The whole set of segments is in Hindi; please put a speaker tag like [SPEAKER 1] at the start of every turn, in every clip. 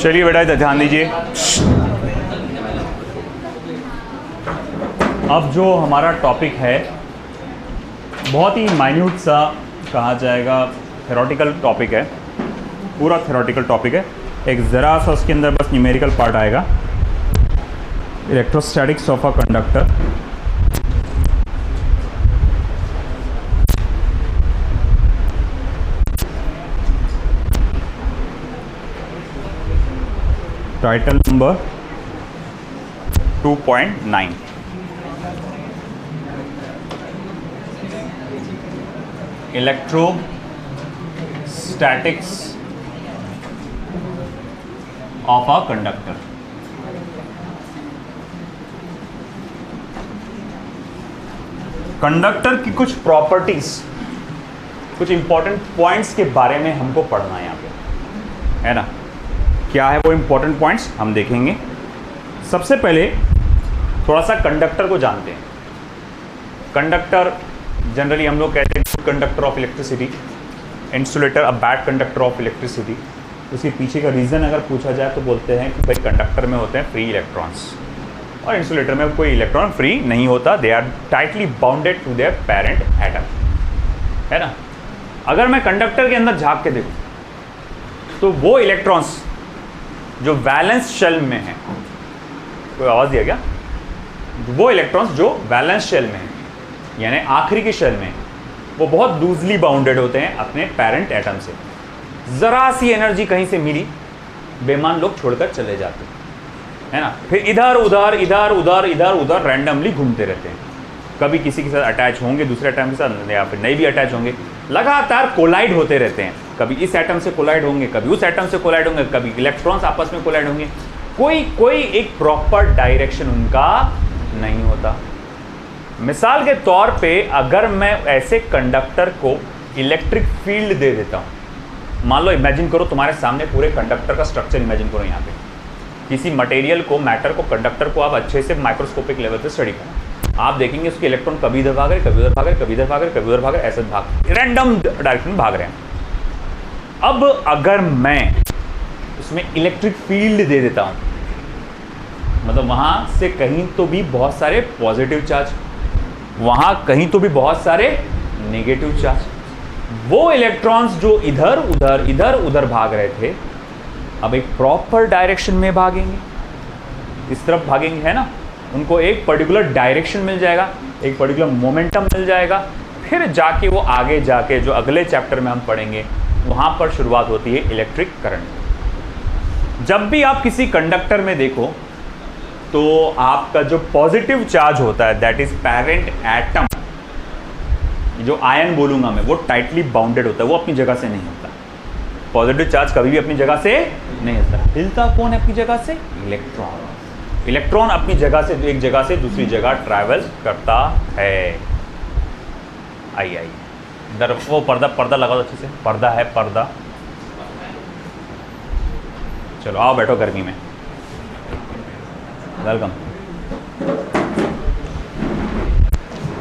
[SPEAKER 1] चलिए बेटा इधर ध्यान दीजिए। अब जो हमारा टॉपिक है बहुत ही माइन्यूट सा कहा जाएगा, थ्योरेटिकल टॉपिक है, पूरा थ्योरेटिकल टॉपिक है। एक ज़रा सा उसके अंदर बस न्यूमेरिकल पार्ट आएगा, electrostatics of a conductor. Title number 2.9। Electrostatics of a conductor. Conductor की कुछ प्रॉपर्टीज, कुछ इंपॉर्टेंट पॉइंट्स के बारे में हमको पढ़ना है यहाँ पे, है ना। क्या है वो इंपॉर्टेंट पॉइंट्स हम देखेंगे। सबसे पहले थोड़ा सा कंडक्टर को जानते हैं। कंडक्टर जनरली हम लोग कहते हैं good conductor of electricity, insulator a bad conductor of electricity. उसके पीछे का रीज़न अगर पूछा जाए तो बोलते हैं कि भाई कंडक्टर में होते हैं फ्री इलेक्ट्रॉन्स और इंसुलेटर में कोई इलेक्ट्रॉन फ्री नहीं होता, they are tightly bounded to their parent atom, है ना। अगर मैं कंडक्टर के अंदर झांक के देखूँ तो वो इलेक्ट्रॉन्स जो वैलेंस शेल में है, कोई आवाज़ दिया क्या? वो इलेक्ट्रॉन्स जो वैलेंस शेल में है यानी आखिरी की शेल में है, वो बहुत लूजली बाउंडेड होते हैं अपने पेरेंट एटम से। ज़रा सी एनर्जी कहीं से मिली, बेमान लोग छोड़कर चले जाते हैं, है ना। फिर इधर उधर इधर उधर इधर उधर रैंडमली घूमते रहते हैं। कभी किसी के साथ अटैच होंगे, दूसरे एटम के साथ, या फिर नहीं भी अटैच होंगे, लगातार कोलाइड होते रहते हैं। कभी इस एटम से कोलाइड होंगे, कभी उस एटम से कोलाइड होंगे, कभी इलेक्ट्रॉन्स आपस में कोलाइड होंगे। कोई एक प्रॉपर डायरेक्शन उनका नहीं होता। मिसाल के तौर पे अगर मैं ऐसे कंडक्टर को इलेक्ट्रिक फील्ड दे देता हूँ, मान लो इमेजिन करो तुम्हारे सामने पूरे कंडक्टर का स्ट्रक्चर इमेजिन करो। यहाँ पे किसी मटेरियल को, मैटर को, कंडक्टर को आप अच्छे से माइक्रोस्कोपिक लेवल पे स्टडी करो, आप देखेंगे उसके इलेक्ट्रॉन कभी इधर भाग रहे, कभी उधर भाग रहे, कभी इधर भाग रहे, कभी उधर भाग रहे, ऐसे भाग रैंडम डायरेक्शन में भाग रहे हैं। अब अगर मैं उसमें इलेक्ट्रिक फील्ड दे देता हूँ, मतलब वहाँ से कहीं तो भी बहुत सारे पॉजिटिव चार्ज, वहाँ कहीं तो भी बहुत सारे नेगेटिव चार्ज, वो इलेक्ट्रॉन्स जो इधर उधर इधर उधर भाग रहे थे अब एक प्रॉपर डायरेक्शन में भागेंगे, इस तरफ भागेंगे, है ना। उनको एक पर्टिकुलर डायरेक्शन मिल जाएगा, एक पर्टिकुलर मोमेंटम मिल जाएगा। फिर जाके वो आगे जाके जो अगले चैप्टर में हम पढ़ेंगे वहाँ पर शुरुआत होती है इलेक्ट्रिक करंट। जब भी आप किसी कंडक्टर में देखो तो आपका जो पॉजिटिव चार्ज होता है दैट इज पेरेंट एटम, जो आयन बोलूँगा मैं, वो टाइटली बाउंडेड होता है, वो अपनी जगह से नहीं होता। पॉजिटिव चार्ज कभी भी अपनी जगह से नहीं होता। हिलता कौन है अपनी जगह से? इलेक्ट्रॉन। इलेक्ट्रॉन अपनी जगह से एक जगह से दूसरी जगह ट्रैवल करता है। आइए इधर वो पर्दा लगा दो अच्छे से, पर्दा है पर्दा। चलो आओ बैठो गर्मी में, वेलकम।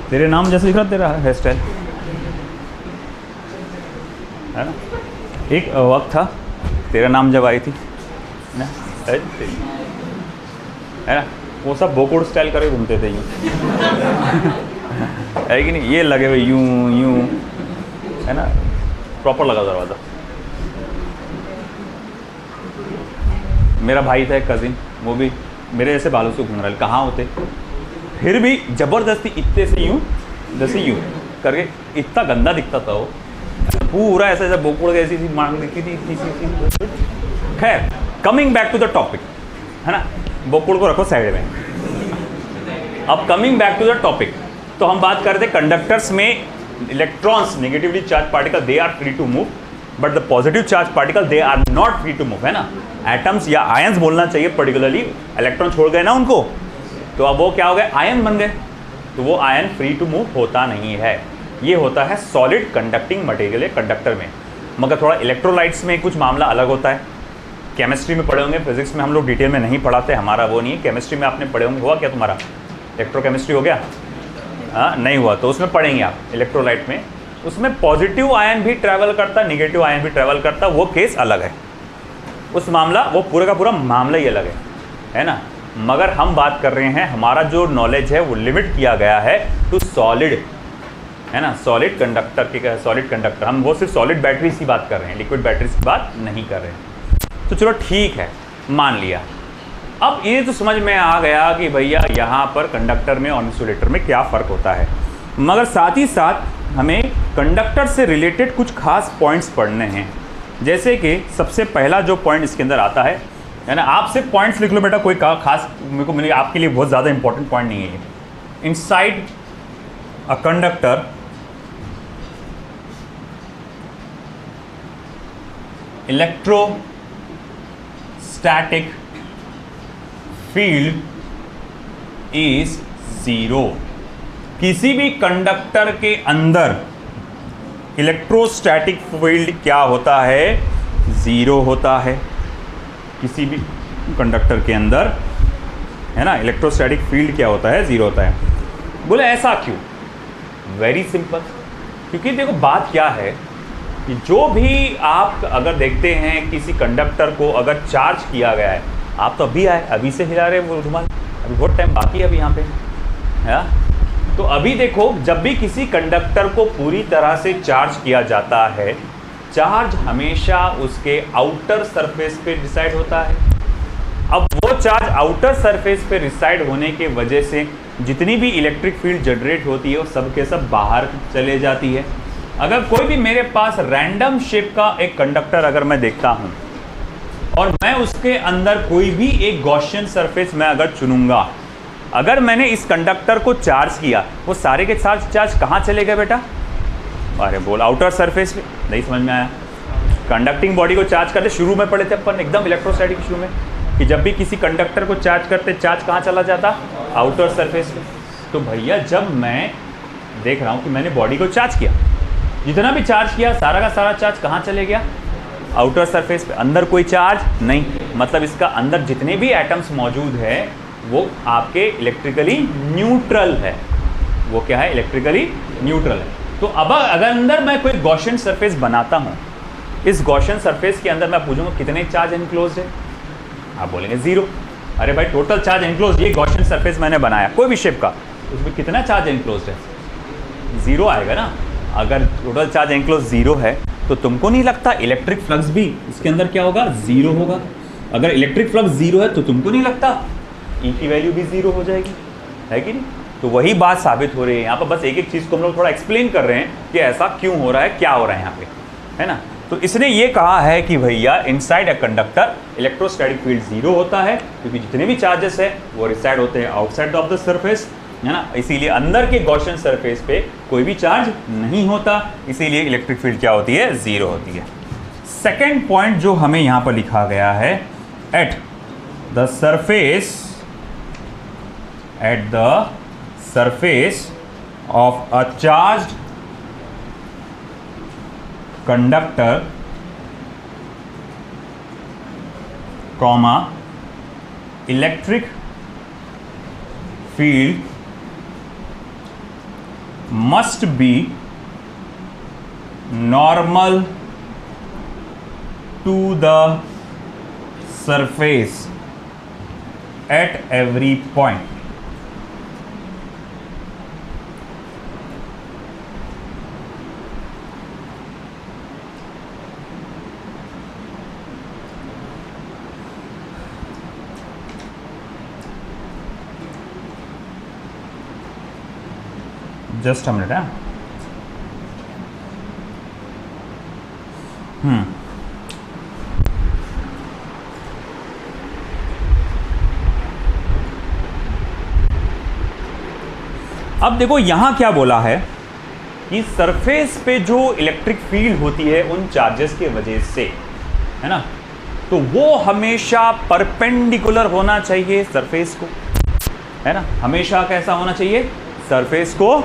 [SPEAKER 1] तेरे नाम जैसे लिख रहा तेरा हेयर स्टाइल, है ना। एक वक्त था तेरा नाम जब आई थी ना, है ना, वो सब बोकुड़ स्टाइल करके घूमते थे यूँ है कि नहीं, ये लगे हुए यूँ यूँ, है ना, प्रॉपर लगा दरवाज़ा। मेरा भाई था एक कज़िन, वो भी मेरे जैसे बालों से घूम रहा है, कहाँ होते, फिर भी ज़बरदस्ती इतने से यूँ जैसे यूँ करके, इतना गंदा दिखता था वो, पूरा ऐसा ऐसा बोकुड़ ऐसी सी मांग दिखती थी इतनी सी। खैर coming back to the topic, है ना, बोकुड़ को रखो साइड में। अब coming back to the topic, तो हम बात कर रहे थे कंडक्टर्स में electrons, negatively charge particle, they are free to move, but the positive charge particle they are not free to move, है ना। एटम्स या आयंस बोलना चाहिए पर्टिकुलरली, इलेक्ट्रॉन छोड़ गए ना उनको, तो अब वो क्या हो गए, आयन बन गए, तो वो आयन फ्री टू मूव होता नहीं है। ये होता है सॉलिड कंडक्टिंग मटेरियल है कंडक्टर में। मगर थोड़ा इलेक्ट्रोलाइट्स में कुछ मामला अलग होता है। केमिस्ट्री में पढ़े होंगे, फिजिक्स में हम लोग डिटेल में नहीं पढ़ाते, हमारा वो नहीं है। केमिस्ट्री में आपने पढ़े होंगे, हुआ क्या तुम्हारा इलेक्ट्रोकेमिस्ट्री हो गया? हाँ नहीं हुआ तो उसमें पढ़ेंगे आप इलेक्ट्रोलाइट में। उसमें पॉजिटिव आयन भी ट्रैवल करता, निगेटिव आयन भी ट्रैवल करता, वो केस अलग है। उस मामला, वो पूरा का पूरा मामला ही अलग है ना। मगर हम बात कर रहे हैं, हमारा जो नॉलेज है वो लिमिट किया गया है टू सॉलिड, है ना, सॉलिड कंडक्टर के, सॉलिड कंडक्टर, हम वो सिर्फ सॉलिड बैटरीज की बात कर रहे हैं, लिक्विड बैटरीज की बात नहीं कर रहे हैं। तो चलो ठीक है, मान लिया। अब ये तो समझ में आ गया कि भैया यहाँ पर कंडक्टर में और इंसुलेटर में क्या फ़र्क होता है, मगर साथ ही साथ हमें कंडक्टर से रिलेटेड कुछ खास पॉइंट्स पढ़ने हैं। जैसे कि सबसे पहला जो पॉइंट इसके अंदर आता है ना, आप सिर्फ पॉइंट्स लिख लो बेटा, कोई खास मेरे आपके लिए बहुत ज़्यादा इंपॉर्टेंट पॉइंट नहीं है ये। Inside a conductor electrostatic field is zero. किसी भी कंडक्टर के अंदर इलेक्ट्रोस्टैटिक फील्ड क्या होता है, ज़ीरो होता है। किसी भी कंडक्टर के अंदर, है ना, इलेक्ट्रोस्टैटिक फील्ड क्या होता है, ज़ीरो होता है। बोले ऐसा क्यों? वेरी सिंपल, क्योंकि देखो बात क्या है कि जो भी आप अगर देखते हैं किसी कंडक्टर को अगर चार्ज किया गया है, आप तो अभी आए, अभी से हिला रहे हैं वो रुमाल, अभी बहुत टाइम बाकी है अभी यहाँ पे, है। तो अभी देखो, जब भी किसी कंडक्टर को पूरी तरह से चार्ज किया जाता है, चार्ज हमेशा उसके आउटर सरफेस पे डिसाइड होता है। अब वो चार्ज आउटर सरफेस पे रिसाइड होने के वजह से जितनी भी इलेक्ट्रिक फील्ड जनरेट होती है वो सब के सब बाहर चले जाती है। अगर कोई भी मेरे पास रैंडम शेप का एक कंडक्टर अगर मैं देखता हूँ और मैं उसके अंदर कोई भी एक गॉसियन सरफेस मैं अगर चुनूंगा, अगर मैंने इस कंडक्टर को चार्ज किया, वो सारे के चार्ज कहाँ चले गए बेटा? अरे बोल, आउटर सरफेस पे। नहीं समझ में आया? कंडक्टिंग बॉडी को चार्ज करते शुरू में पढ़े थे अपन एकदम इलेक्ट्रोस्टैटिक शुरू में, कि जब भी किसी कंडक्टर को चार्ज करते, चार्ज कहाँ चला जाता? आउटर सरफेस पे। तो भैया जब मैं देख रहा हूँ कि मैंने बॉडी को चार्ज किया, जितना भी चार्ज किया सारा का सारा चार्ज कहाँ चले गया? आउटर सरफेस पे। अंदर कोई चार्ज नहीं, मतलब इसका अंदर जितने भी एटम्स मौजूद है वो आपके इलेक्ट्रिकली न्यूट्रल है। वो क्या है? इलेक्ट्रिकली न्यूट्रल है। तो अब अगर अंदर मैं कोई गॉसियन सरफेस बनाता हूँ, इस गॉसियन सरफेस के अंदर मैं पूछूंगा कितने चार्ज एनक्लोज्ड है, आप बोलेंगे जीरो। अरे भाई टोटल चार्ज एनक्लोज्ड, ये गॉसियन सरफेस मैंने बनाया कोई भी शेप का, उसमें कितना चार्ज एनक्लोज्ड है? जीरो आएगा ना। अगर टोटल चार्ज एनक्लोज जीरो है तो तुमको नहीं लगता इलेक्ट्रिक फ्लक्स भी इसके अंदर क्या होगा? जीरो होगा। अगर इलेक्ट्रिक फ्लक्स जीरो है तो तुमको नहीं लगता ई की वैल्यू भी जीरो हो जाएगी, है कि नहीं? तो वही बात साबित हो रही है यहाँ पर। बस एक एक चीज़ को हम लोग थोड़ा एक्सप्लेन कर रहे हैं कि ऐसा क्यों हो रहा है, क्या हो रहा है यहाँ पे, है ना। तो इसने ये कहा है कि भैया inside a conductor electrostatic field zero होता है, क्योंकि जितने भी चार्जेस है वो रिसाइड होते हैं आउटसाइड ऑफ द सरफेस, है ना। इसीलिए अंदर के गॉसियन सरफेस पे कोई भी चार्ज नहीं होता, इसीलिए इलेक्ट्रिक फील्ड क्या होती है? जीरो होती है। सेकेंड पॉइंट जो हमें यहाँ पर लिखा गया है, at the surface of a charged conductor comma electric field must be normal to the surface at every point. Just a minute है। अब देखो यहां क्या बोला है कि सरफेस पे जो इलेक्ट्रिक फील्ड होती है उन चार्जेस के वजह से, है ना, तो वो हमेशा परपेंडिकुलर होना चाहिए सरफेस को, है ना। हमेशा कैसा होना चाहिए? सरफेस को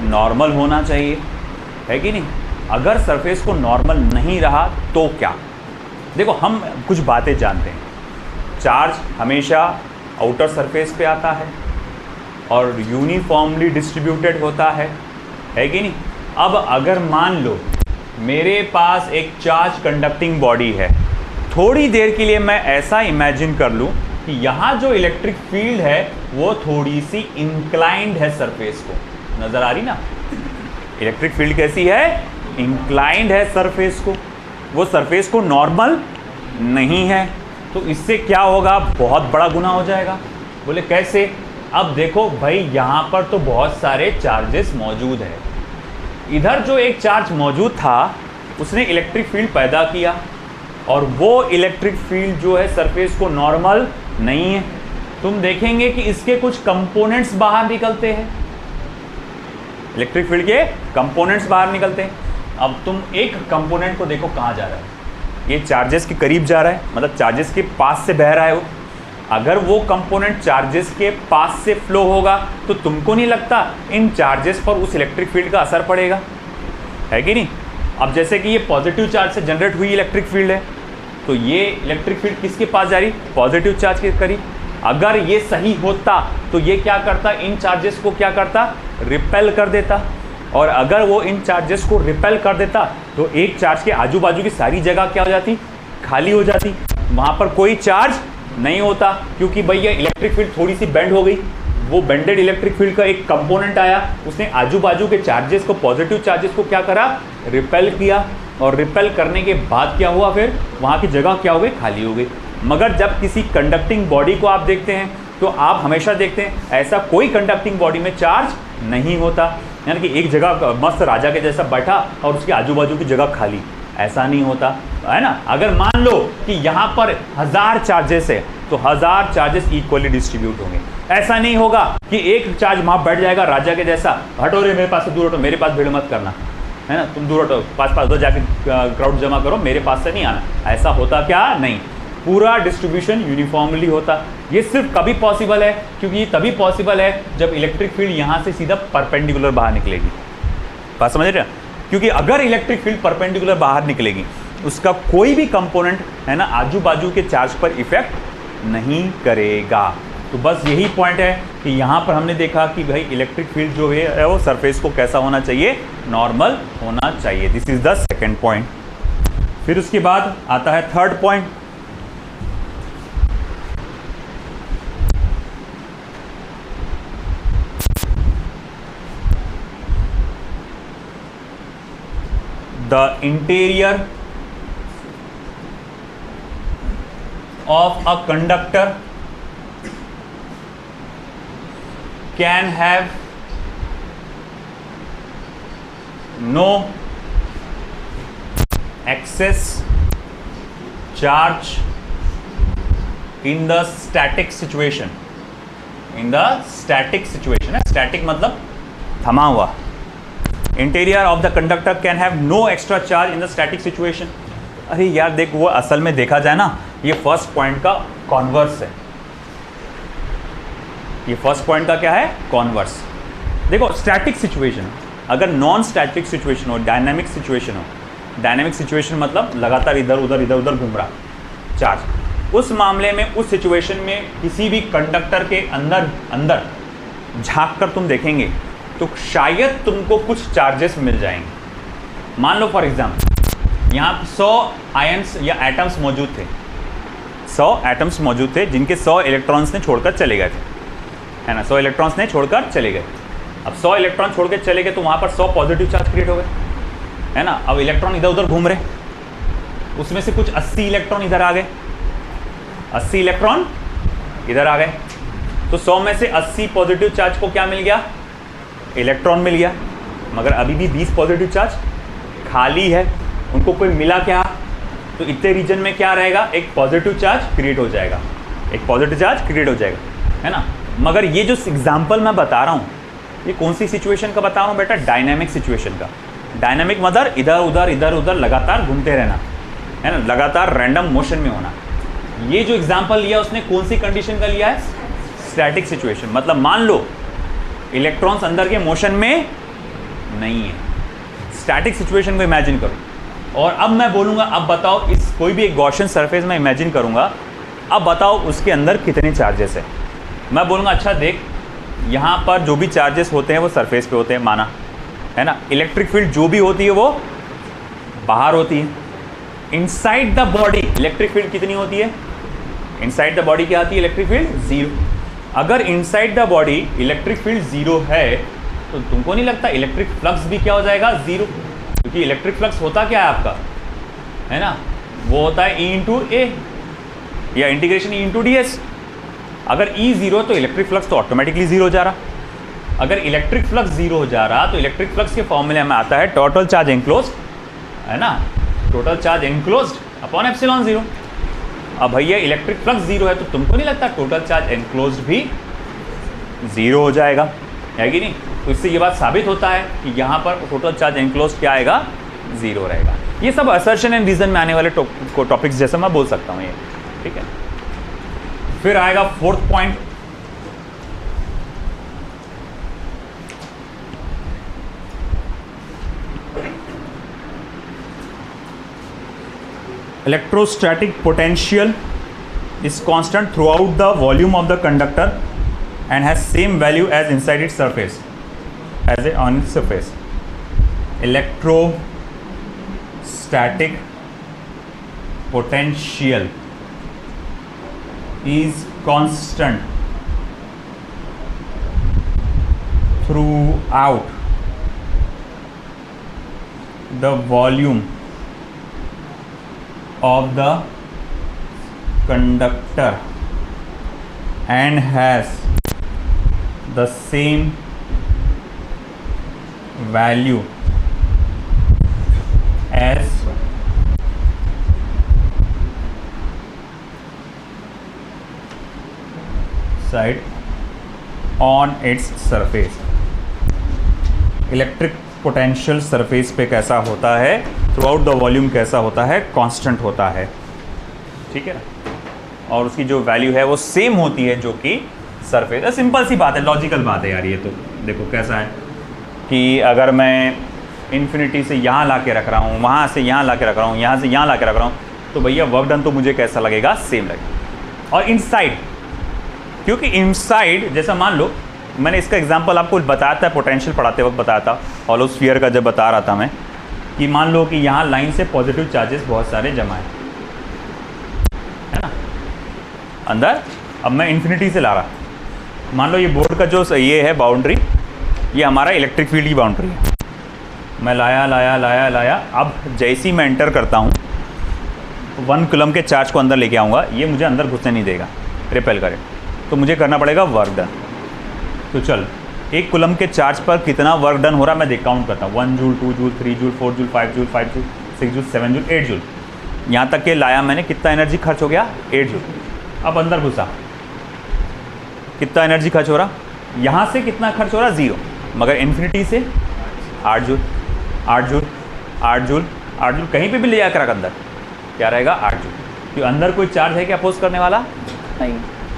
[SPEAKER 1] नॉर्मल होना चाहिए, है कि नहीं। अगर सरफेस को नॉर्मल नहीं रहा तो क्या? देखो हम कुछ बातें जानते हैं, चार्ज हमेशा आउटर सरफेस पे आता है और यूनिफॉर्मली डिस्ट्रीब्यूटेड होता है कि नहीं। अब अगर मान लो मेरे पास एक चार्ज कंडक्टिंग बॉडी है, थोड़ी देर के लिए मैं ऐसा इमेजिन कर लूं कि यहाँ जो इलेक्ट्रिक फील्ड है वो थोड़ी सी इंक्लाइंड है सरफेस को, नजर आ रही ना? इलेक्ट्रिक फील्ड कैसी है? इंक्लाइंड है सरफेस को, वो सरफेस को नॉर्मल नहीं है। तो इससे क्या होगा? बहुत बड़ा गुना हो जाएगा। बोले कैसे? अब देखो भाई, यहाँ पर तो बहुत सारे चार्जेस मौजूद है। इधर जो एक चार्ज मौजूद था उसने इलेक्ट्रिक फील्ड पैदा किया, और वो इलेक्ट्रिक फील्ड जो है सरफेस को नॉर्मल नहीं है। तुम देखेंगे कि इसके कुछ कंपोनेंट्स बाहर निकलते हैं, इलेक्ट्रिक फील्ड के कंपोनेंट्स बाहर निकलते हैं। अब तुम एक कंपोनेंट को देखो कहाँ जा रहा है, ये चार्जेस के करीब जा रहा है, मतलब चार्जेस के पास से बह रहा है वो। अगर वो कंपोनेंट चार्जेस के पास से फ्लो होगा तो तुमको नहीं लगता इन चार्जेस पर उस इलेक्ट्रिक फील्ड का असर पड़ेगा, है कि नहीं? अब जैसे कि ये पॉजिटिव चार्ज से जनरेट हुई इलेक्ट्रिक फील्ड है, तो ये इलेक्ट्रिक फील्ड किसके पास जा रही? पॉजिटिव चार्ज के करीब। अगर ये सही होता तो ये क्या करता? इन चार्जेस को क्या करता? रिपेल कर देता। और अगर वो इन चार्जेस को रिपेल कर देता तो एक चार्ज के आजू बाजू की सारी जगह क्या हो जाती? खाली हो जाती, वहाँ पर कोई चार्ज नहीं होता, क्योंकि भाई ये इलेक्ट्रिक फील्ड थोड़ी सी बेंड हो गई। वो बेंडेड इलेक्ट्रिक फील्ड का एक कंपोनेंट आया, उसने आजू बाजू के चार्जेस को, पॉजिटिव चार्जेस को क्या करा? रिपेल किया। और रिपेल करने के बाद क्या हुआ? फिर वहाँ की जगह क्या हो गई? खाली हो गई। मगर जब किसी कंडक्टिंग बॉडी को आप देखते हैं तो आप हमेशा देखते हैं ऐसा कोई कंडक्टिंग बॉडी में चार्ज नहीं होता, यानी कि एक जगह मस्त राजा के जैसा बैठा और उसके आजू बाजू की जगह खाली, ऐसा नहीं होता, है ना? अगर मान लो कि यहाँ पर 1000 चार्जेस है तो 1000 चार्जेस इक्वली डिस्ट्रीब्यूट होंगे। ऐसा नहीं होगा कि एक चार्ज वहाँ बैठ जाएगा राजा के जैसा, हटो रे मेरे पास से दूर हटो, मेरे पास भीड़ मत करना, है ना? तुम दूर हटो, पास उधर जाके क्राउड जमा करो, मेरे पास से नहीं आना। ऐसा होता क्या? नहीं, पूरा डिस्ट्रीब्यूशन यूनिफॉर्मली होता। ये सिर्फ कभी पॉसिबल है, क्योंकि ये तभी पॉसिबल है जब इलेक्ट्रिक फील्ड यहाँ से सीधा परपेंडिकुलर बाहर निकलेगी। बात समझ रहे हैं? क्योंकि अगर इलेक्ट्रिक फील्ड परपेंडिकुलर बाहर निकलेगी, उसका कोई भी कंपोनेंट, है ना, आजू बाजू के चार्ज पर इफेक्ट नहीं करेगा। तो बस यही पॉइंट है कि यहाँ पर हमने देखा कि भाई इलेक्ट्रिक फील्ड जो है वो सरफेस को कैसा होना चाहिए? नॉर्मल होना चाहिए। This is the second point. फिर उसके बाद आता है third point. The interior of a conductor can have no excess charge in the static situation. In the static situation, static मतलब थमा हुआ। Interior of the conductor can have no extra charge in the static situation. अरे यार देख, वो असल में देखा जाए ना, ये फर्स्ट पॉइंट का कॉन्वर्स है। ये फर्स्ट पॉइंट का क्या है? कॉन्वर्स। देखो स्टैटिक सिचुएशन, अगर नॉन स्टैटिक सिचुएशन हो, डायनामिक सिचुएशन हो, डायनामिक सिचुएशन मतलब लगातार इधर उधर घूम रहा चार्ज, उस मामले में, उस सिचुएशन में किसी भी कंडक्टर के अंदर झांक कर तुम देखेंगे तो शायद तुमको कुछ चार्जेस मिल जाएंगे। मान लो फॉर एग्जाम्पल यहाँ 100 आयन्स या एटम्स मौजूद थे, 100 एटम्स मौजूद थे जिनके 100 इलेक्ट्रॉन्स ने छोड़कर चले गए थे, है ना? 100 इलेक्ट्रॉन्स ने छोड़कर चले गए। अब 100 इलेक्ट्रॉन छोड़ के चले गए तो वहाँ पर 100 पॉजिटिव चार्ज क्रिएट हो गए, है ना? अब इलेक्ट्रॉन इधर उधर घूम रहे, उसमें से कुछ 80 इलेक्ट्रॉन इधर आ गए, 80 इलेक्ट्रॉन इधर आ गए, तो 100 में से 80 पॉजिटिव चार्ज को क्या मिल गया? इलेक्ट्रॉन मिल गया। मगर अभी भी 20 पॉजिटिव चार्ज खाली है, उनको कोई मिला क्या? तो इतने रीजन में क्या रहेगा? एक पॉजिटिव चार्ज क्रिएट हो जाएगा, एक पॉजिटिव चार्ज क्रिएट हो जाएगा, है ना? मगर ये जो एग्जाम्पल मैं बता रहा हूँ, ये कौन सी सिचुएशन का बता रहा हूँ बेटा? डायनामिक सिचुएशन का। डायनामिक मतलब इधर उधर लगातार घूमते रहना, है ना? लगातार रैंडम मोशन में होना। ये जो एग्जाम्पल लिया उसने कौन सी कंडीशन का लिया है? Static situation. मतलब मान लो इलेक्ट्रॉन्स अंदर के मोशन में नहीं है, स्टैटिक सिचुएशन को इमेजिन करो। और अब मैं बोलूँगा, अब बताओ, इस कोई भी एक गॉसियन सरफेस में इमेजिन करूँगा, अब बताओ उसके अंदर कितने चार्जेस है। मैं बोलूँगा अच्छा देख, यहाँ पर जो भी चार्जेस होते हैं वो सरफेस पे होते हैं, माना, है ना? इलेक्ट्रिक फील्ड जो भी होती है वो बाहर होती है, inside the body electric field कितनी होती है? इनसाइड द बॉडी क्या आती है? Electric field zero. अगर inside the body electric field zero है तो तुमको नहीं लगता इलेक्ट्रिक फ्लक्स भी क्या हो जाएगा? जीरो। क्योंकि इलेक्ट्रिक फ्लक्स होता क्या है आपका, है ना, वो होता है E इंटू ए या integration E into D S. अगर E जीरो तो इलेक्ट्रिक फ्लक्स तो ऑटोमेटिकली जीरो हो जा रहा। अगर इलेक्ट्रिक फ्लक्स जीरो हो जा रहा तो इलेक्ट्रिक फ्लक्स के फॉर्मूले में आता है टोटल चार्ज एनक्लोज्ड, है ना, total charge enclosed upon epsilon zero. अब भैया इलेक्ट्रिक फ्लक्स जीरो है तो तुमको नहीं लगता टोटल चार्ज एनक्लोज्ड भी जीरो हो जाएगा, है कि नहीं? तो इससे ये बात साबित होता है कि यहाँ पर टोटल चार्ज एनक्लोज्ड क्या आएगा? जीरो रहेगा। ये सब असर्शन एंड रीजन में आने वाले टॉपिक्स जैसे मैं बोल सकता हूँ ये, ठीक है। फिर आएगा fourth point, electrostatic potential is constant throughout the volume of the conductor and has same value as inside its surface as on its surface. Electrostatic potential is constant throughout the volume of the conductor and has the same value as side on its surface. Electric potential surface पे कैसा होता है, थ्रू आउट द वॉल्यूम कैसा होता है? कांस्टेंट होता है, ठीक है ना, और उसकी जो वैल्यू है वो सेम होती है जो कि सरफेस। सिंपल सी बात है, लॉजिकल बात है यार ये तो। देखो कैसा है कि अगर मैं इन्फिनिटी से यहाँ ला के रख रहा हूँ, वहाँ से यहाँ ला के रख रहा हूँ, यहाँ से यहाँ ला के रख रहा हूँ, तो भैया वर्क डन तो मुझे कैसा लगेगा? सेम लगेगा। और इनसाइड, क्योंकि इनसाइड जैसा मान लो, मैंने इसका एग्जांपल आपको बताया था, पोटेंशियल पढ़ाते वक्त बताया था, हॉलो स्फीयर का जब बता रहा था मैं, कि मान लो कि यहाँ लाइन से पॉजिटिव चार्जेस बहुत सारे जमा है ना अंदर। अब मैं इन्फिनिटी से ला रहा, मान लो ये बोर्ड का जो ये है बाउंड्री, ये हमारा इलेक्ट्रिक फील्ड की बाउंड्री है। मैं लाया लाया लाया लाया, अब जैसे ही मैं एंटर करता हूँ 1 कूलम के चार्ज को अंदर लेके आऊँगा, ये मुझे अंदर घुसने नहीं देगा, रिपेल करे, तो मुझे करना पड़ेगा वर्क डन। तो चल 1 कूलम के चार्ज पर कितना वर्क डन हो रहा है मैं देख काउंट करता हूँ, 1 joule, 2 joule, 3 joule, 4 joule, 5 joule, 5 joule, 6 joule, 7 joule, 8 joule, यहाँ तक के लाया मैंने। कितना एनर्जी खर्च हो गया? 8 जूल। अब अंदर घुसा, कितना एनर्जी खर्च हो रहा? यहाँ से कितना खर्च हो रहा? 0, मगर इन्फिनिटी से 8 जूल, 8 जूल, 8 जूल, 8 जूल, कहीं पे भी ले जाकर रख अंदर क्या रहेगा? 8 जूल। तो अंदर कोई चार्ज है क्या अपोज करने वाला? नहीं,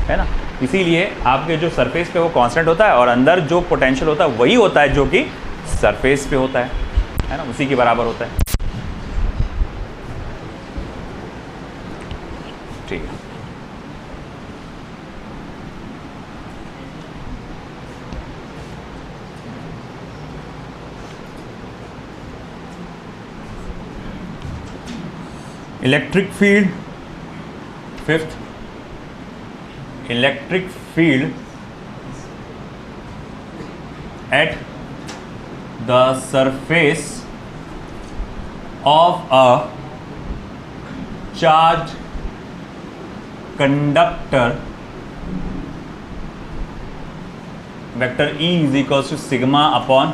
[SPEAKER 1] है ना। इसीलिए आपके जो सरफेस पे वो कांस्टेंट होता है और अंदर जो पोटेंशियल होता है वही होता है जो कि सरफेस पे होता है ना, उसी के बराबर होता है, ठीक है। Electric field, fifth, electric field at the surface of a charged conductor vector E is equals to sigma upon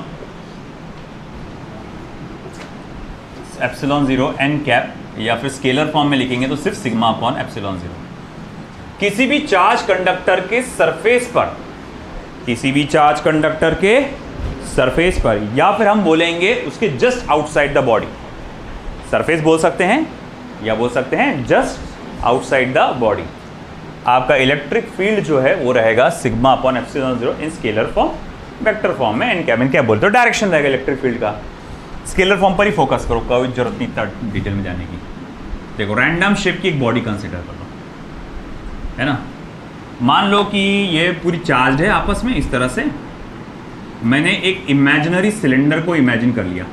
[SPEAKER 1] epsilon 0 n cap, या फिर स्केलर फॉर्म में लिखेंगे तो सिर्फ सिग्मा अपॉन एप्सिलॉन 0। किसी भी चार्ज कंडक्टर के सरफेस पर, किसी भी चार्ज कंडक्टर के सरफेस पर, या फिर हम बोलेंगे उसके just outside the body, surface बोल सकते हैं या बोल सकते हैं जस्ट आउटसाइड द बॉडी, आपका इलेक्ट्रिक फील्ड जो है वो रहेगा सिग्मा अपॉन एप्सिलॉन 0 इन स्केलर फॉर्म, वेक्टर फॉर्म में एन कैप। क्या बोलते हो? डायरेक्शन रहेगा इलेक्ट्रिक फील्ड का। स्केलर फॉर्म पर ही फोकस करो, कोई जरूरत नहीं इतना डिटेल में जाने की। देखो रैंडम शेप की एक बॉडी कंसिडर कर लो, है ना। मान लो कि ये पूरी चार्ज है आपस में इस तरह से, मैंने एक इमेजिनरी सिलेंडर को इमेजिन कर लिया।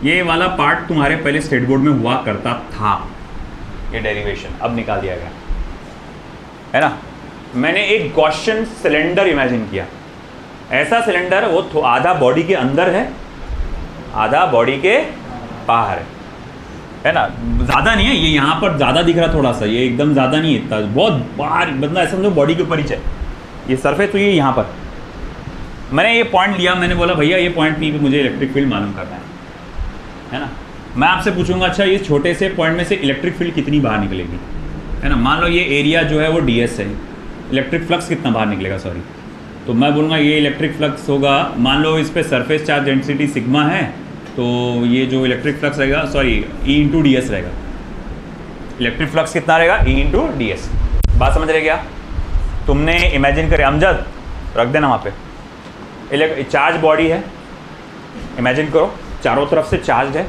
[SPEAKER 1] ये वाला पार्ट तुम्हारे पहले स्टेट बोर्ड में हुआ करता था, ये डेरिवेशन अब निकाल दिया गया, है ना। मैंने एक गॉसियन सिलेंडर इमेजिन किया, ऐसा सिलेंडर वो आधा बॉडी के अंदर है, आधा बॉडी के बाहर है ना। ज़्यादा नहीं है ये, यहाँ पर ज़्यादा दिख रहा थोड़ा सा, ये एकदम ज़्यादा नहीं है, इतना बहुत बाहर, मतलब ऐसा समझो बॉडी के ऊपर ही चाहिए ये सरफेस, तो ये यहाँ पर मैंने ये पॉइंट लिया, मैंने बोला भैया ये पॉइंट पी पे मुझे इलेक्ट्रिक फील्ड मालूम करना है ना। मैं आपसे पूछूंगा अच्छा ये छोटे से पॉइंट में से इलेक्ट्रिक फील्ड कितनी बाहर निकलेगी, है ना। मान लो ये एरिया जो है वो ds है, इलेक्ट्रिक फ्लक्स कितना बाहर निकलेगा, सॉरी, तो मैं बोलूँगा ये इलेक्ट्रिक फ्लक्स होगा, मान लो इस पर सरफेस चार्ज डेंसिटी सिग्मा है, तो ये जो इलेक्ट्रिक फ्लक्स रहेगा, सॉरी E इंटू ds रहेगा। इलेक्ट्रिक फ्लक्स कितना रहेगा, E इंटू ds। बात समझ रहे क्या। तुमने इमेजिन करे, अमजद रख देना वहाँ पे, चार्ज बॉडी है, इमेजिन करो चारों तरफ से चार्ज है।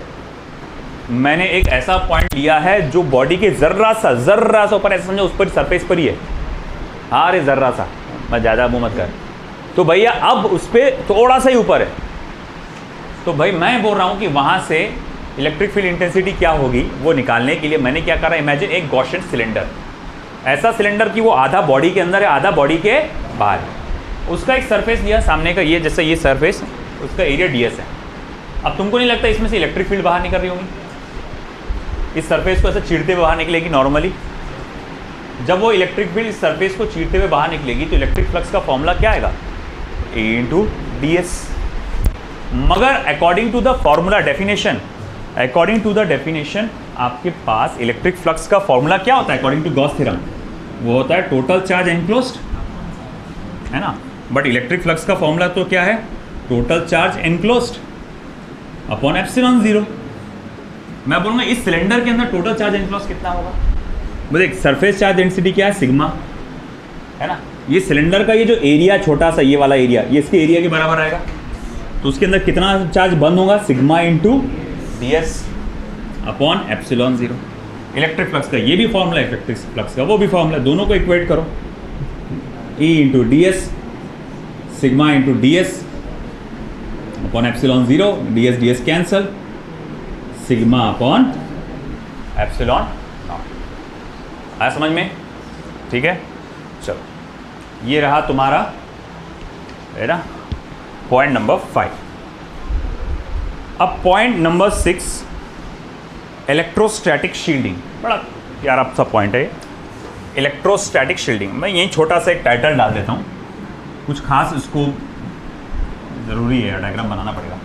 [SPEAKER 1] मैंने एक ऐसा पॉइंट लिया है जो बॉडी के जर्रा सा ऊपर, ऐसा समझो उस पर सरफेस पर ही है, हाँ अरे जर्रा सा, मैं ज़्यादा मुँह मत कर, तो भैया अब उस पर थोड़ा सा ही ऊपर है, तो भाई मैं बोल रहा हूँ कि वहाँ से इलेक्ट्रिक फील्ड इंटेंसिटी क्या होगी वो निकालने के लिए मैंने क्या करा, इमेजिन एक गॉसियन सिलेंडर, ऐसा सिलेंडर कि वो आधा बॉडी के अंदर है, आधा बॉडी के बाहर है। उसका एक सरफेस लिया सामने का, ये जैसे ये सरफेस, उसका एरिया ds है। अब तुमको नहीं लगता इसमें से इलेक्ट्रिक फील्ड बाहर निकल रही होगी, इस सरफेस को ऐसे चीरते हुए बाहर निकलेगी नॉर्मली। जब वो इलेक्ट्रिक फील्ड इस सरफेस को चीरते हुए बाहर निकलेगी तो इलेक्ट्रिक फ्लक्स का फॉर्मूला क्या आएगा, E इंटू ds। मगर according to the formula definition, according to the definition आपके पास इलेक्ट्रिक फ्लक्स का फॉर्मूला क्या होता है अकॉर्डिंग टू गॉस थ्योरम, वो होता है टोटल चार्ज एनक्लोज्ड, है ना। बट इलेक्ट्रिक फ्लक्स का फॉर्मूला तो क्या है, total charge enclosed upon epsilon 0। मैं बोलूँगा इस सिलेंडर के अंदर टोटल चार्ज एनक्लोज्ड कितना होगा, मुझे सरफेस चार्ज डेंसिटी क्या है, सिग्मा, है ना। ये सिलेंडर का ये जो एरिया छोटा सा ये वाला एरिया, ये इसके एरिया के बराबर आएगा, तो उसके अंदर कितना चार्ज बंद होगा, sigma into ds upon epsilon 0। Electric flux का ये भी फॉर्मूला, इलेक्ट्रिक फ्लक्स का वो भी फॉर्मूला, दोनों को इक्वेट करो, E into ds, sigma into ds upon epsilon 0, ds cancel, sigma upon epsilon not. आया समझ में, ठीक है। चलो ये रहा तुम्हारा, है ना, पॉइंट नंबर 5। अब पॉइंट नंबर 6, इलेक्ट्रोस्टैटिक शील्डिंग, बड़ा प्यारा सा पॉइंट है इलेक्ट्रोस्टैटिक शील्डिंग। मैं यहीं छोटा सा एक टाइटल डाल देता हूँ, कुछ खास इसको ज़रूरी है, डायग्राम बनाना पड़ेगा।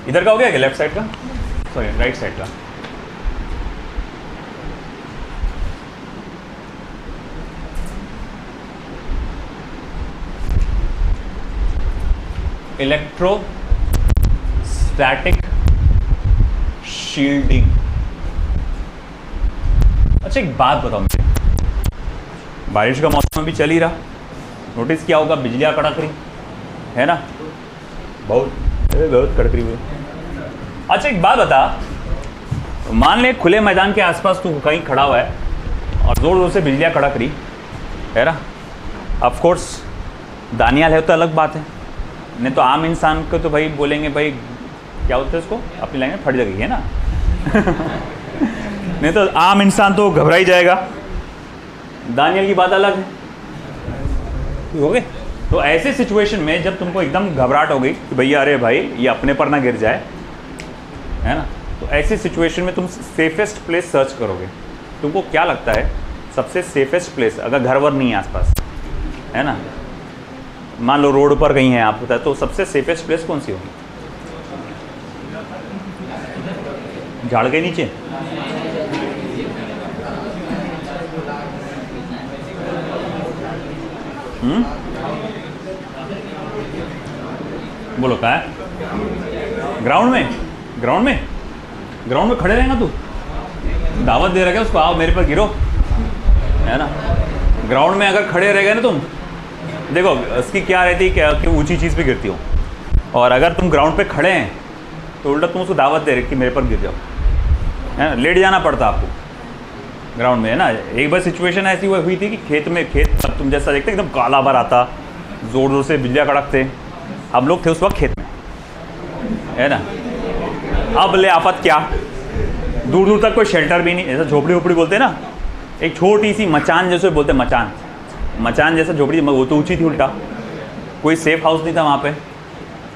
[SPEAKER 1] इधर का हो गया क्या, लेफ्ट साइड का, सॉरी राइट साइड का। Electrostatic shielding. अच्छा एक बात बताओ मुझे, बारिश का मौसम भी चल ही रहा, नोटिस किया होगा बिजलियाँ कड़क रही है ना, बहुत कड़क रही हुई। अच्छा एक बात बता, मान ले खुले मैदान के आसपास तू कहीं खड़ा हुआ है और ज़ोर ज़ोर से बिजलियाँ कड़क रही है ना, ऑफ कोर्स दानियाल है तो अलग बात है, नहीं तो आम इंसान को तो भाई बोलेंगे भाई क्या होता है, उसको अपनी लाइन में फट जाएगी, है ना नहीं तो आम इंसान तो घबरा ही जाएगा, दानियल की बात अलग है, हो गए। तो ऐसे सिचुएशन में जब तुमको एकदम घबराहट हो गई कि भैया अरे भाई ये अपने पर ना गिर जाए, है ना, तो ऐसे सिचुएशन में तुम सेफेस्ट प्लेस सर्च करोगे। तुमको क्या लगता है सबसे सेफेस्ट प्लेस, अगर घर वर नहीं है आसपास, है ना, मान लो रोड पर कहीं है आप बताए, तो सबसे सेफेस्ट प्लेस कौन सी होगी, झाड़ के नीचे, बोलो क्या है, ग्राउंड में, ग्राउंड में, ग्राउंड में खड़े रहेगा तू, दावत दे रहा है उसको, आओ मेरे पर गिरो, है ना। ग्राउंड में अगर खड़े रह गए ना तुम, देखो इसकी क्या रहती है कि ऊंची चीज़ पे गिरती हो, और अगर तुम ग्राउंड पे खड़े हैं तो उल्टा तुम उसको दावत दे रहे कि मेरे पर गिर जाओ, है ना, लेट जाना पड़ता आपको ग्राउंड में, है ना। एक बार सिचुएशन ऐसी हुई थी कि खेत में, खेत अब तुम जैसा देखते एकदम काला भर आता, ज़ोर ज़ोर से बिजलियाँ कड़कते, हम लोग थे उस वक्त खेत में, है ना। अब ले आफत क्या, दूर दूर तक कोई शेल्टर भी नहीं, ऐसा झोपड़ी वोपड़ी बोलते हैं ना, एक छोटी सी मचान जैसे बोलते हैं, मचान जैसा झोपड़ी, वो तो ऊंची थी उल्टा, कोई सेफ हाउस नहीं था वहाँ पे।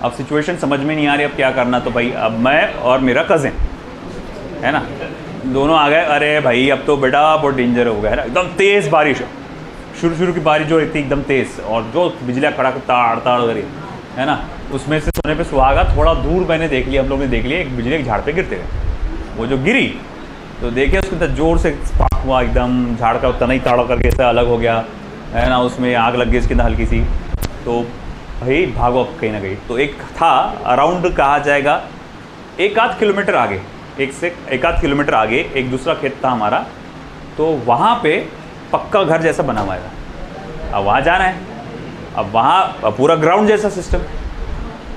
[SPEAKER 1] अब सिचुएशन समझ में नहीं आ रही, अब क्या करना। तो भाई अब मैं और मेरा कज़न है ना, दोनों आ गए। अरे भाई अब तो बेटा बहुत डेंजर हो गया है ना, एकदम तेज़ बारिश, शुरू की बारिश जो रहती एकदम तेज़, और जो बिजलियाँ कड़क ताड़ हो रही है ना, उसमें से सोने पे सुहागा। थोड़ा दूर मैंने देख लिया, हम लोग ने देख लिया एक बिजली के झाड़ पे गिरते गए। वो जो गिरी तो देखे उसके अंदर जोर से स्पार्क हुआ, एकदम झाड़ का तना ही ताड़ा करके ऐसा अलग हो गया है ना, उसमें आग लग गई इसके अंदर हल्की सी। तो भाई भागो कहीं ना कहीं। तो एक था अराउंड कहा जाएगा 1-8 किलोमीटर आगे, एक आध किलोमीटर आगे एक दूसरा खेत था हमारा, तो वहाँ पे पक्का घर जैसा बना हुआ है। अब वहाँ जाना है, अब वहाँ पूरा ग्राउंड जैसा सिस्टम,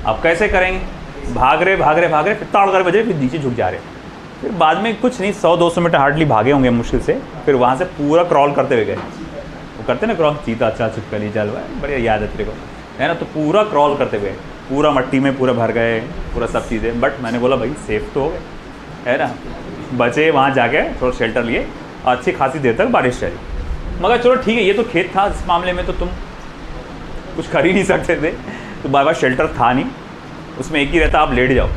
[SPEAKER 1] अब कैसे करेंगे? भाग रहे फिर ताड़ कर बजे, फिर नीचे झुक जा रहे। फिर बाद में कुछ नहीं 100-200 मीटर हार्डली भागे होंगे मुश्किल से, फिर वहाँ से पूरा क्रॉल करते हुए गए। वो करते ना क्रॉल, चीता अच्छा छिपकली चल रहा है, बढ़िया याद है तेरे को है ना। तो पूरा क्रॉल करते हुए पूरा मट्टी में पूरा भर गए, पूरा सब चीज़ें। बट मैंने बोला भाई सेफ तो हो गए है ना, बचे। वहाँ जाके थोड़ा शेल्टर लिए, अच्छी खासी देर तक बारिश चली। मगर चलो ठीक है, ये तो खेत था, इस मामले में तो तुम कुछ कर ही नहीं सकते थे। तो बार बार शेल्टर था नहीं, उसमें एक ही रहता, आप लेट जाओ,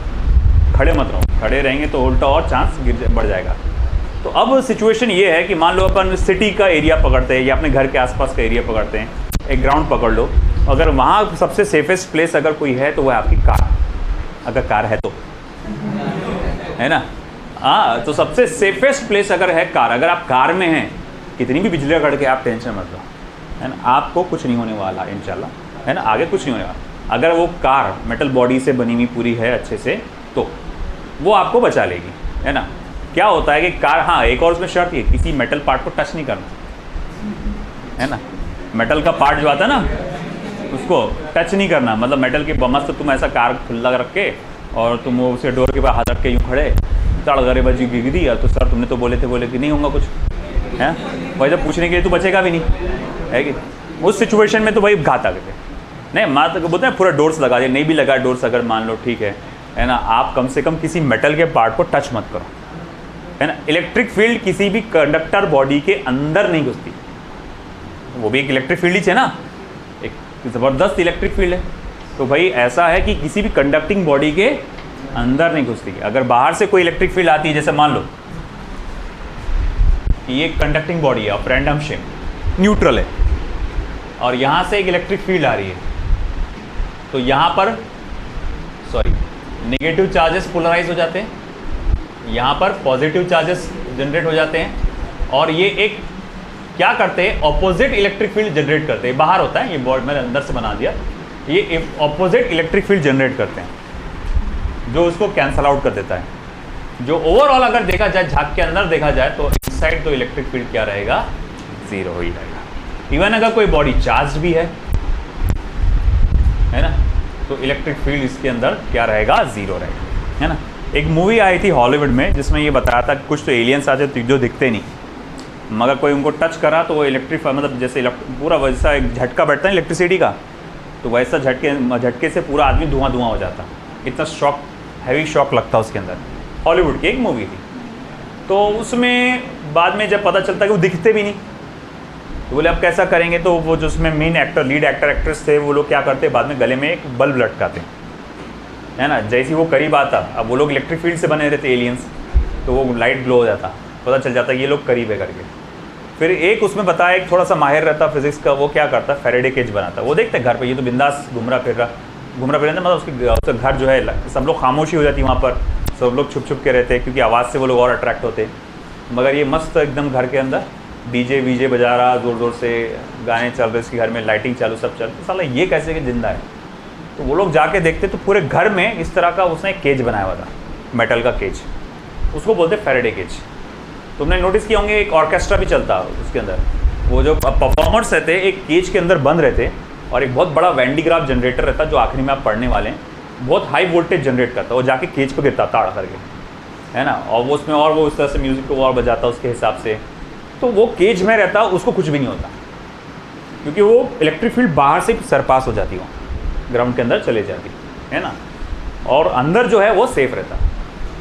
[SPEAKER 1] खड़े मत रहो। खड़े रहेंगे तो उल्टा और चांस बढ़ जाएगा। तो अब सिचुएशन ये है कि मान लो अपन सिटी का एरिया पकड़ते हैं या अपने घर के आसपास का एरिया पकड़ते हैं, एक ग्राउंड पकड़ लो। अगर वहाँ सबसे सेफेस्ट प्लेस अगर कोई है तो वह आपकी कार, अगर कार है तो, है ना। हाँ, तो सबसे सेफेस्ट प्लेस अगर है कार, अगर आप कार में हैं, कितनी भी बिजलियाँ कड़ के आप टेंशन मत लो, है ना, आपको कुछ नहीं होने वाला इंशाल्लाह, है ना, आगे कुछ नहीं होने वाला। अगर वो कार मेटल बॉडी से बनी हुई पूरी है अच्छे से, तो वो आपको बचा लेगी, है ना। क्या होता है कि कार, हाँ एक और उसमें शर्त है, किसी मेटल पार्ट को टच नहीं करना, है ना। मेटल का पार्ट जो आता है ना, उसको टच नहीं करना। मतलब मेटल के बमस तो तुम ऐसा कार खुला रख के और तुम वो उसे डोर के पास हाथ रख के यूँ खड़े, चढ़ गरे बजी गिर दी, तो सर तुमने तो बोले कि नहीं होगा कुछ, है वही जब पूछने के लिए तो बचेगा भी नहीं, है कि उस सिचुएशन में तो भाई घातक है। नहीं माँ तो बोलते हैं पूरा डोर्स लगा दिया, नहीं भी लगा डोर्स अगर मान लो ठीक है ना, आप कम से कम किसी मेटल के पार्ट को टच मत करो, है ना। इलेक्ट्रिक फील्ड किसी भी कंडक्टर बॉडी के अंदर नहीं घुसती, वो भी एक इलेक्ट्रिक फील्ड ही है ना, एक ज़बरदस्त इलेक्ट्रिक फील्ड है। तो भाई ऐसा है कि किसी भी कंडक्टिंग बॉडी के अंदर नहीं घुसती। अगर बाहर से कोई इलेक्ट्रिक फील्ड आती है, जैसे मान लो कि ये कंडक्टिंग बॉडी है ऑफ रैंडम शेप, न्यूट्रल है, और यहाँ से एक इलेक्ट्रिक फील्ड आ रही है, तो यहाँ पर नेगेटिव चार्जेस पोलराइज हो जाते हैं, यहाँ पर पॉजिटिव चार्जेस जनरेट हो जाते हैं, और ये एक क्या करते हैं, ऑपोजिट इलेक्ट्रिक फील्ड जनरेट करते हैं। बाहर होता है ये बॉडी, मैंने अंदर से बना दिया, ये ऑपोजिट इलेक्ट्रिक फील्ड जनरेट करते हैं, जो उसको कैंसल आउट कर देता है। जो ओवरऑल अगर देखा जाए, झाग के अंदर देखा जाए, तो इनसाइड तो इलेक्ट्रिक फील्ड क्या रहेगा, जीरो हो ही रहेगा। इवन अगर कोई बॉडी चार्ज भी है ना, तो इलेक्ट्रिक फील्ड इसके अंदर क्या रहेगा, जीरो रहेगा, है ना। एक मूवी आई थी हॉलीवुड में जिसमें ये बताया था कुछ तो एलियंस आते जो दिखते नहीं, मगर कोई उनको टच करा तो वो इलेक्ट्रिक, मतलब जैसे पूरा वैसा एक झटका बैठता है इलेक्ट्रिसिटी का, तो वैसा झटके से पूरा आदमी धुआं हो जाता, इतना शॉक, हैवी शॉक लगता उसके अंदर। हॉलीवुड की एक मूवी थी, तो उसमें बाद में जब पता चलता कि वो दिखते भी नहीं, तो बोले अब कैसा करेंगे। तो वो जो उसमें main actor, lead actor actress थे, वो लोग क्या करते, बाद में गले में एक बल्ब लटकाते, है ना। जैसे वो करीब आता, अब वो लोग इलेक्ट्रिक फील्ड से बने रहते एलियंस, तो वो लाइट ग्लो हो जाता, पता चल जाता ये लोग करीब है करके। फिर एक उसमें बताया, एक थोड़ा सा माहिर रहता फिजिक्स का, वो क्या करता, फैराडे केज बनाता। वो देखते घर पे ये तो बिंदास घूम रहा फिर रहा, मतलब उसका घर जो है, सब लोग खामोशी हो जाती वहाँ पर, सब लोग छुप के रहते हैं, क्योंकि आवाज़ से वो लोग और अट्रैक्ट होते। मगर ये मस्त एकदम घर के अंदर डीजे वीजे बजा रहा, ज़ोर ज़ोर से गाने चल रहे, इसके घर में लाइटिंग चालू, सब चल, साला ये कैसे कि जिंदा है। तो वो लोग जाके देखते तो पूरे घर में इस तरह का उसने एक केज बनाया हुआ था, मेटल का केज, उसको बोलते फैराडे केज। तुमने नोटिस किया होंगे एक ऑर्केस्ट्रा भी चलता उसके अंदर, वो जो परफॉर्मर्स रहते एक केज के अंदर बंद रहते, और एक बहुत बड़ा वैंडीग्राफ जनरेटर रहता जो आखिरी में आप पढ़ने वाले हैं, बहुत हाई वोल्टेज जनरेट करता, वो जाके केज पर गिरता ताड़ करके, है ना, और वो उसमें और वो उस तरह से म्यूज़िक को और बजाता उसके हिसाब से। तो वो केज में रहता, उसको कुछ भी नहीं होता, क्योंकि वो इलेक्ट्रिक फील्ड बाहर से सरपास हो जाती, वो ग्राउंड के अंदर चले जाती, है ना, और अंदर जो है वो सेफ रहता।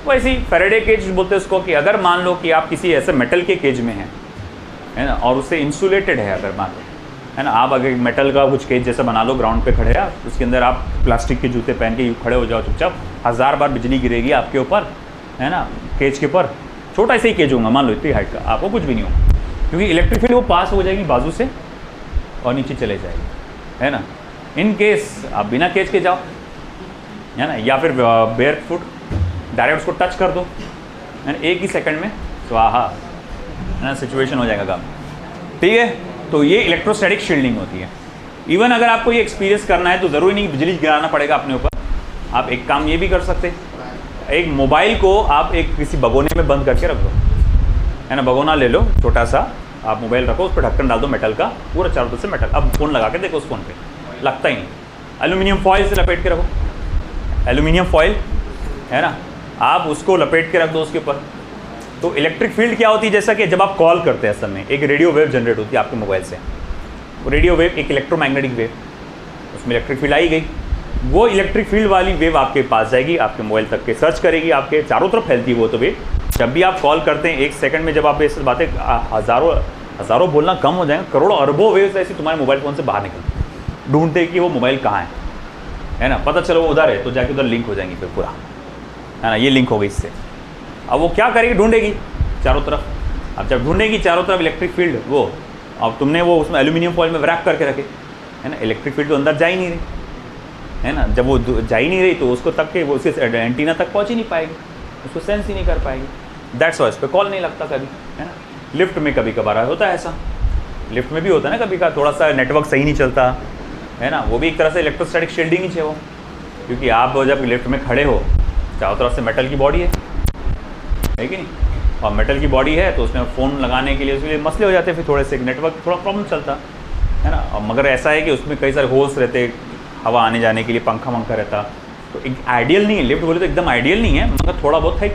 [SPEAKER 1] वैसे ही फैराडे केज बोलते हैं उसको, कि अगर मान लो कि आप किसी ऐसे मेटल के केज में हैं, है ना, और उससे इंसुलेटेड है अगर मान लो, है ना। आप अगर मेटल का कुछ केज जैसा बना लो, ग्राउंड पे खड़े हैं, उसके अंदर आप प्लास्टिक के जूते पहन के खड़े हो जाओ चुपचाप, 1000 बार बिजली गिरेगी आपके ऊपर, है ना, केज के ऊपर। छोटा सा ही केज होगा, मान लो इतनी हाइट का, आपको कुछ भी नहीं होगा, क्योंकि इलेक्ट्रिक फील्ड वो पास हो जाएगी बाजू से और नीचे चले जाएगी, है ना। इन केस आप बिना केज के जाओ, है ना, या फिर बेयर फुट डायरेक्ट उसको टच कर दो, है ना, एक ही सेकंड में स्वाहा, है ना, सिचुएशन हो जाएगा काम, ठीक है। तो ये इलेक्ट्रोस्टैटिक शील्डिंग होती है। इवन अगर आपको ये एक्सपीरियंस करना है तो ज़रूरी नहीं बिजली गिराना पड़ेगा अपने ऊपर, आप एक काम ये भी कर सकते हैं, एक मोबाइल को आप एक किसी भगोने में बंद करके रख दो, है ना, भगोना ले लो छोटा सा, आप मोबाइल रखो, उस पर ढक्कन डाल दो मेटल का, पूरा चारों तरफ से मेटल, अब फ़ोन लगा के देखो उस फ़ोन पे लगता ही नहीं। एल्यूमिनियम फॉइल से लपेट के रखो, एल्यूमिनियम फॉइल, है ना, आप उसको लपेट के रख दो उसके ऊपर। तो इलेक्ट्रिक फील्ड क्या होती है, जैसा कि जब आप कॉल करते हैं असल में एक रेडियो वेव जनरेट होती है आपके मोबाइल से, रेडियो वेव एक इलेक्ट्रोमैग्नेटिक वेव, उसमें इलेक्ट्रिक फील्ड आई गई, वो इलेक्ट्रिक फील्ड वाली वेव आपके पास जाएगी, आपके मोबाइल तक के सर्च करेगी, आपके चारों तरफ फैलती है वो तो वेव। जब भी आप कॉल करते हैं 1 सेकंड में, जब आप ये बातें हज़ारों बोलना कम हो जाएंगे, करोड़ों अरबों वेव्स ऐसी तुम्हारे मोबाइल फ़ोन से बाहर निकलती, ढूंढते कि वो मोबाइल कहाँ है ना, पता चलो वो उधर है, तो जाके उधर लिंक हो जाएंगी फिर पूरा, है ना, ये लिंक हो गई इससे। अब वो क्या करेगी, ढूंढेगी चारों तरफ। अब जब ढूंढेगी चारों तरफ इलेक्ट्रिक फील्ड, वो अब तुमने वो उसमें एल्यूमिनियम फॉइल में रैप करके रखे, है ना, इलेक्ट्रिक फील्ड तो अंदर जा ही नहीं रही, है ना, जब वो जा ही नहीं रही तो उसको तक के वो उसके एंटीना तक पहुँच ही नहीं पाएगी, उसको सेंस ही नहीं कर पाएगी। दैट्स वाई इस पर कॉल नहीं लगता कभी, है ना। लिफ्ट में कभी कभार होता है ऐसा, लिफ्ट में भी होता है ना, कभी का थोड़ा सा नेटवर्क सही नहीं चलता, है ना, वो भी एक तरह से इलेक्ट्रोस्टैटिक शील्डिंग ही है वो, क्योंकि आप जब लिफ्ट में खड़े हो चारों तरफ से मेटल की बॉडी है कि नहीं, और मेटल की बॉडी है तो उसमें फ़ोन लगाने के लिए उसके लिए मसले हो जाते हैं, फिर थोड़े से नेटवर्क थोड़ा प्रॉब्लम चलता है ना। और मगर ऐसा है कि उसमें कई सारे होल्स रहते, हवा आने जाने के लिए पंखा रहता, तो एक आइडियल नहीं है, लिफ्ट बोले तो एकदम आइडियल नहीं है, मगर थोड़ा बहुत है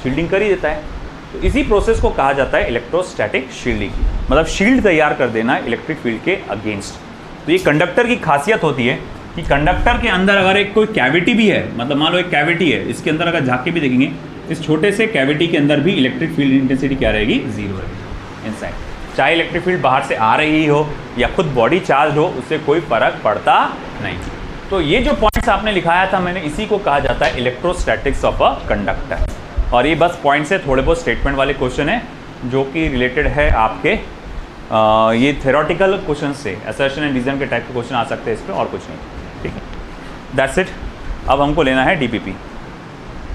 [SPEAKER 1] शील्डिंग कर ही देता है। तो इसी प्रोसेस को कहा जाता है इलेक्ट्रोस्टैटिक शील्डिंग, मतलब शील्ड तैयार कर देना इलेक्ट्रिक फील्ड के अगेंस्ट। तो ये कंडक्टर की खासियत होती है कि कंडक्टर के अंदर अगर एक कोई कैविटी भी है, मतलब मान लो एक कैविटी है, इसके अंदर अगर झाँक के भी देखेंगे, इस छोटे से कैविटी के अंदर भी इलेक्ट्रिक फील्ड इंटेंसिटी क्या रहेगी, 0 रहेगी इनसाइड। चाहे इलेक्ट्रिक फील्ड बाहर से आ रही हो या खुद बॉडी चार्ज हो, उससे कोई फर्क पड़ता नहीं। तो ये जो पॉइंट्स आपने लिखाया था मैंने, इसी को कहा जाता है इलेक्ट्रोस्टैटिक्स ऑफ अ कंडक्टर। और ये बस पॉइंट से थोड़े बहुत स्टेटमेंट वाले क्वेश्चन है जो कि रिलेटेड है आपके ये थ्योरेटिकल क्वेश्चन से, असर्शन एंड रीजन के टाइप के क्वेश्चन आ सकते हैं इस पर, और कुछ नहीं, ठीक है। That's it. अब हमको लेना है डीपीपी।